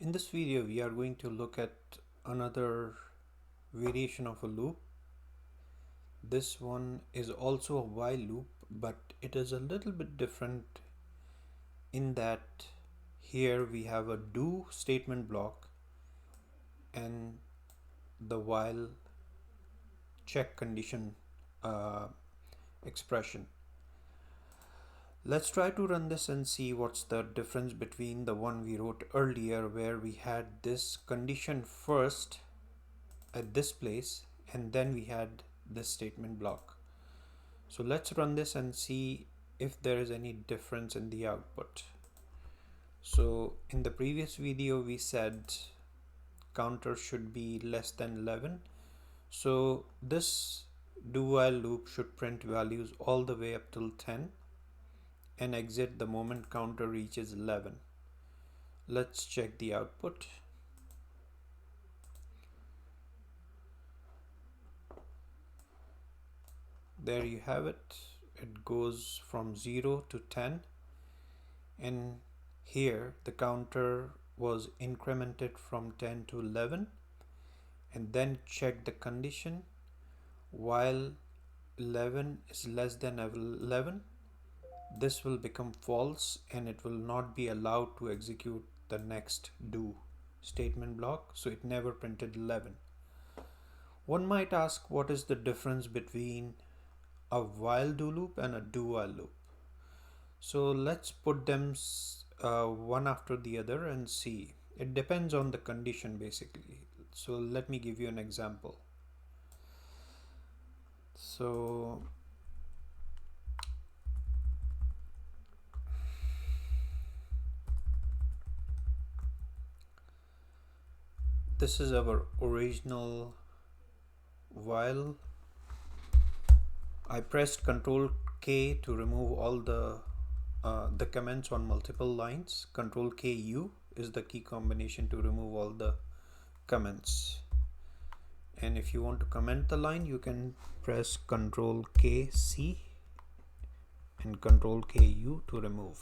In this video, we are going to look at another variation of a loop. This one is also a while loop, but it is a little bit different in that here we have a do statement block and the while check condition uh, expression. Let's try to run this and see what's the difference between the one we wrote earlier where we had this condition first at this place and then we had this statement block. So let's run this and see if there is any difference in the output. So in the previous video we said counter should be less than 11. So this do while loop should print values all the way up till 10 and exit the moment counter reaches 11. Let's check the output. There you have it. It goes from 0 to 10, and here the counter was incremented from 10 to 11, and then check the condition. While 11 is less than 11, this will become false and it will not be allowed to execute the next do statement block, so it never printed 11. One might ask, what is the difference between a while do loop and a do while loop? So let's put them one after the other and see. It depends on the condition basically. So let me give you an example. So this is our original while. I pressed Ctrl K to remove all the comments on multiple lines. Ctrl K U is the key combination to remove all the comments. And if you want to comment the line, you can press Ctrl K C and Ctrl K U to remove.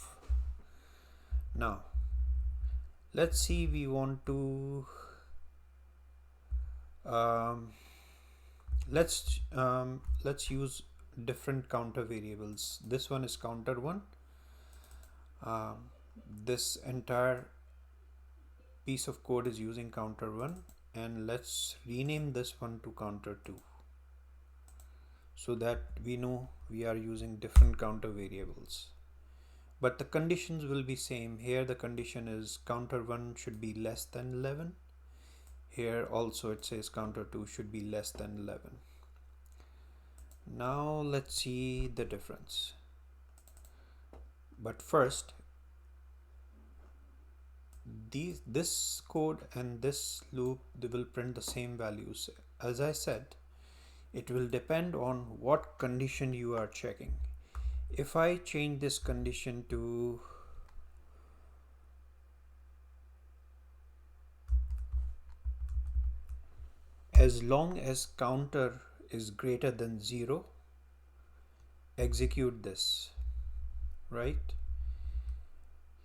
Now, let's see, we want to let's use different counter variables. This one is counter 1. This entire piece of code is using counter 1, and let's rename this one to counter 2 so that we know we are using different counter variables, but the conditions will be same. Here the condition is counter 1 should be less than 11. Here also it says counter 2 should be less than 11. Now let's see the difference. But first, this code and this loop, they will print the same values. As I said, it will depend on what condition you are checking. If I change this condition to as long as counter is greater than 0, execute this, right?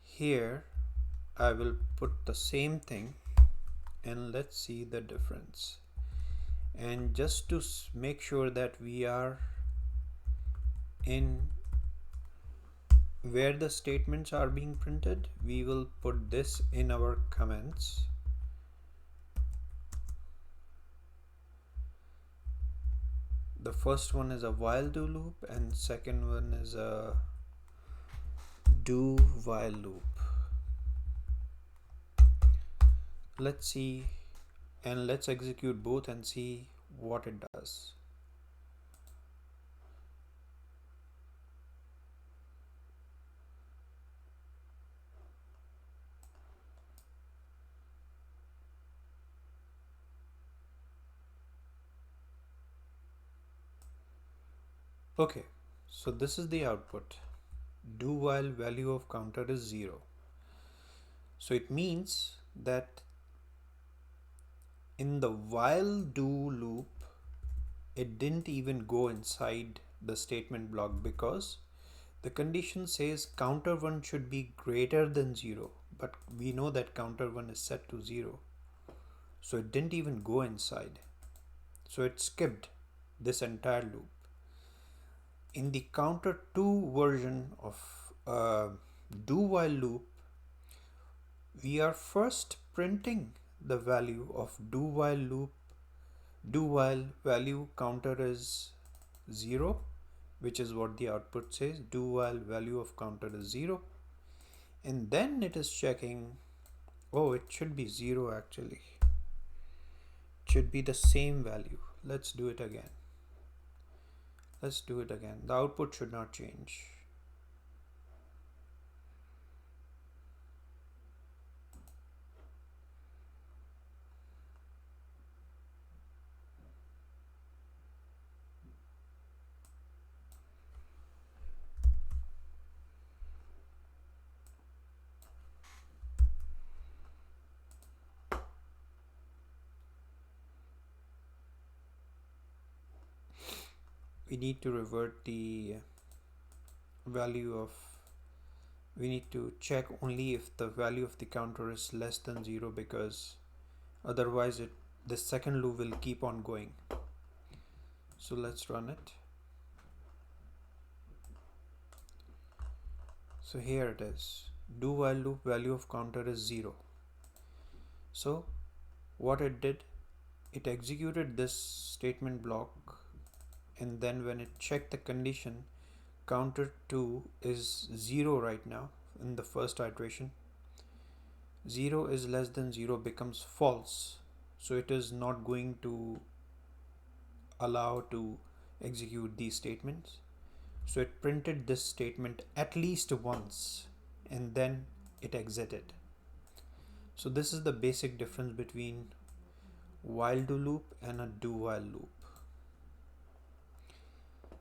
Here I will put the same thing and let's see the difference. And just to make sure that we are in where the statements are being printed, we will put this in our comments. The first one is a while do loop and second one is a do while loop. Let's see, and let's execute both and see what it does. Okay, so this is the output. Do while value of counter is 0. So it means that in the while do loop, it didn't even go inside the statement block because the condition says counter 1 should be greater than 0, but we know that counter 1 is set to 0. So it didn't even go inside. So it skipped this entire loop. In the counter 2 version of do while loop, we are first printing the value of do while loop. Do while value counter is 0, which is what the output says. Do while value of counter is 0. And then it is checking, oh, it should be 0 actually. It should be the same value. Let's do it again. Let's do it again. The output should not change. We need to revert the value of, we need to check only if the value of the counter is less than 0, because otherwise the second loop will keep on going. So let's run it. So here it is. Do while loop value of counter is 0. So what it did, it executed this statement block, and then when it checked the condition, counter 2 is 0 right now in the first iteration. 0 is less than 0 becomes false. So it is not going to allow to execute these statements. So it printed this statement at least once and then it exited. So this is the basic difference between while do loop and a do while loop.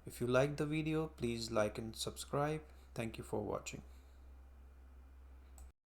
If you like the video, please like and subscribe. Thank you for watching.